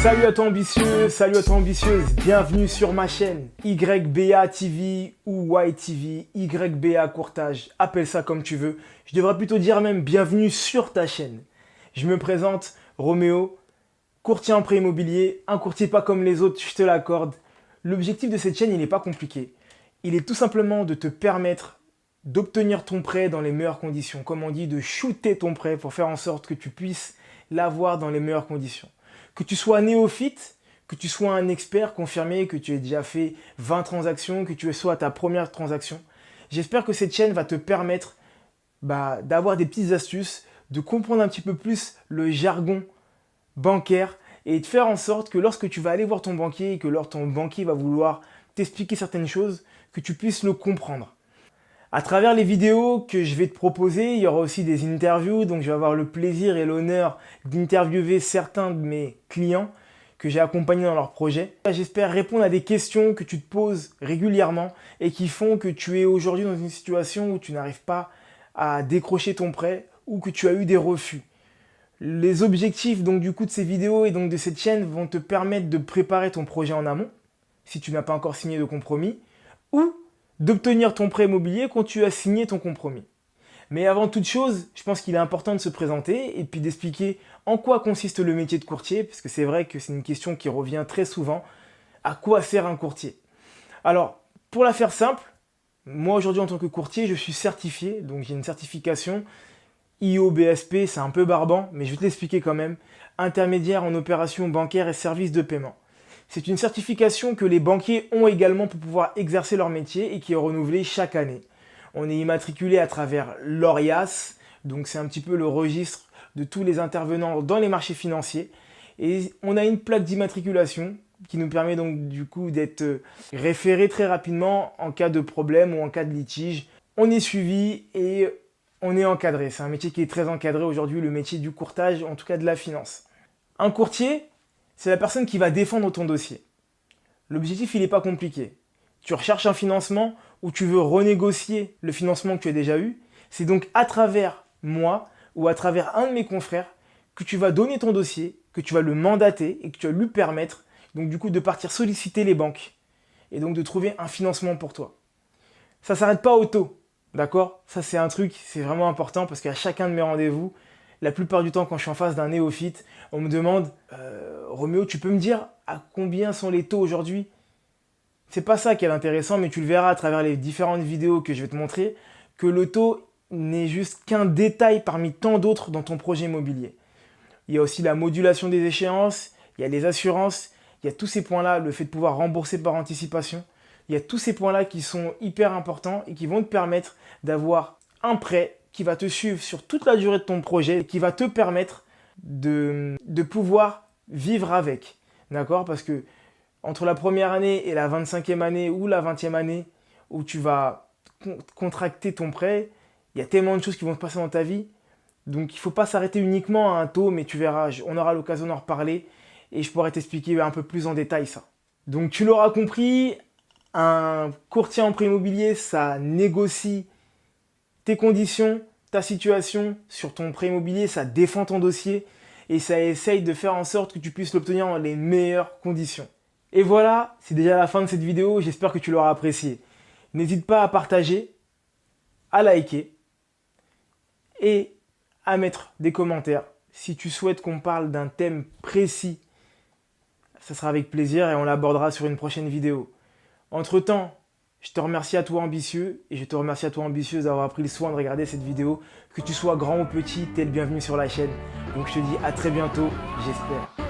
Salut à toi ambitieux, salut à toi ambitieuse, bienvenue sur ma chaîne YBA TV ou YTV, YBA Courtage, appelle ça comme tu veux. Je devrais plutôt dire même bienvenue sur ta chaîne. Je me présente, Roméo, courtier en prêt immobilier, un courtier pas comme les autres, je te l'accorde. L'objectif de cette chaîne, il n'est pas compliqué. Il est tout simplement de te permettre d'obtenir ton prêt dans les meilleures conditions. Comme on dit, de shooter ton prêt pour faire en sorte que tu puisses l'avoir dans les meilleures conditions. Que tu sois néophyte, que tu sois un expert confirmé, que tu aies déjà fait 20 transactions, que tu sois à ta première transaction. J'espère que cette chaîne va te permettre d'avoir des petites astuces, de comprendre un petit peu plus le jargon bancaire et de faire en sorte que lorsque tu vas aller voir ton banquier et que ton banquier va vouloir t'expliquer certaines choses, que tu puisses le comprendre. À travers les vidéos que je vais te proposer, il y aura aussi des interviews, donc je vais avoir le plaisir et l'honneur d'interviewer certains de mes clients que j'ai accompagnés dans leurs projets. J'espère répondre à des questions que tu te poses régulièrement et qui font que tu es aujourd'hui dans une situation où tu n'arrives pas à décrocher ton prêt ou que tu as eu des refus. Les objectifs donc du coup de ces vidéos et donc de cette chaîne vont te permettre de préparer ton projet en amont, si tu n'as pas encore signé de compromis, ou d'obtenir ton prêt immobilier quand tu as signé ton compromis. Mais avant toute chose, je pense qu'il est important de se présenter et puis d'expliquer en quoi consiste le métier de courtier, parce que c'est vrai que c'est une question qui revient très souvent. À quoi sert un courtier? Alors, pour la faire simple, moi aujourd'hui en tant que courtier, je suis certifié, donc j'ai une certification IOBSP, c'est un peu barbant, mais je vais te l'expliquer quand même. Intermédiaire en opérations bancaires et services de paiement. C'est une certification que les banquiers ont également pour pouvoir exercer leur métier et qui est renouvelée chaque année. On est immatriculé à travers l'ORIAS, donc c'est un petit peu le registre de tous les intervenants dans les marchés financiers. Et on a une plaque d'immatriculation qui nous permet donc du coup d'être référé très rapidement en cas de problème ou en cas de litige. On est suivi et on est encadré. C'est un métier qui est très encadré aujourd'hui, le métier du courtage, en tout cas de la finance. Un courtier, c'est la personne qui va défendre ton dossier. L'objectif, il n'est pas compliqué. Tu recherches un financement ou tu veux renégocier le financement que tu as déjà eu. C'est donc à travers moi ou à travers un de mes confrères que tu vas donner ton dossier, que tu vas le mandater et que tu vas lui permettre donc du coup de partir solliciter les banques et donc de trouver un financement pour toi. Ça ne s'arrête pas au taux, d'accord? Ça c'est un truc, c'est vraiment important parce qu'à chacun de mes rendez-vous, la plupart du temps, quand je suis en face d'un néophyte, on me demande Roméo, tu peux me dire à combien sont les taux aujourd'hui? C'est pas ça qui est intéressant, mais tu le verras à travers les différentes vidéos que je vais te montrer, que le taux n'est juste qu'un détail parmi tant d'autres dans ton projet immobilier. Il y a aussi la modulation des échéances, il y a les assurances, il y a tous ces points-là, le fait de pouvoir rembourser par anticipation. Il y a tous ces points-là qui sont hyper importants et qui vont te permettre d'avoir un prêt qui va te suivre sur toute la durée de ton projet et qui va te permettre de pouvoir vivre avec. D'accord? Parce que entre la première année et la 25e année ou la 20e année où tu vas contracter ton prêt, il y a tellement de choses qui vont se passer dans ta vie. Donc il ne faut pas s'arrêter uniquement à un taux, mais tu verras, on aura l'occasion d'en reparler et je pourrai t'expliquer un peu plus en détail ça. Donc tu l'auras compris, un courtier en prêt immobilier, ça négocie tes conditions, ta situation sur ton prêt immobilier, ça défend ton dossier et ça essaye de faire en sorte que tu puisses l'obtenir dans les meilleures conditions. Et voilà, c'est déjà la fin de cette vidéo, j'espère que tu l'auras appréciée. N'hésite pas à partager, à liker et à mettre des commentaires. Si tu souhaites qu'on parle d'un thème précis, ça sera avec plaisir et on l'abordera sur une prochaine vidéo. Entre-temps, je te remercie à toi ambitieux et je te remercie à toi ambitieuse d'avoir pris le soin de regarder cette vidéo. Que tu sois grand ou petit, t'es le bienvenu sur la chaîne. Donc je te dis à très bientôt, j'espère.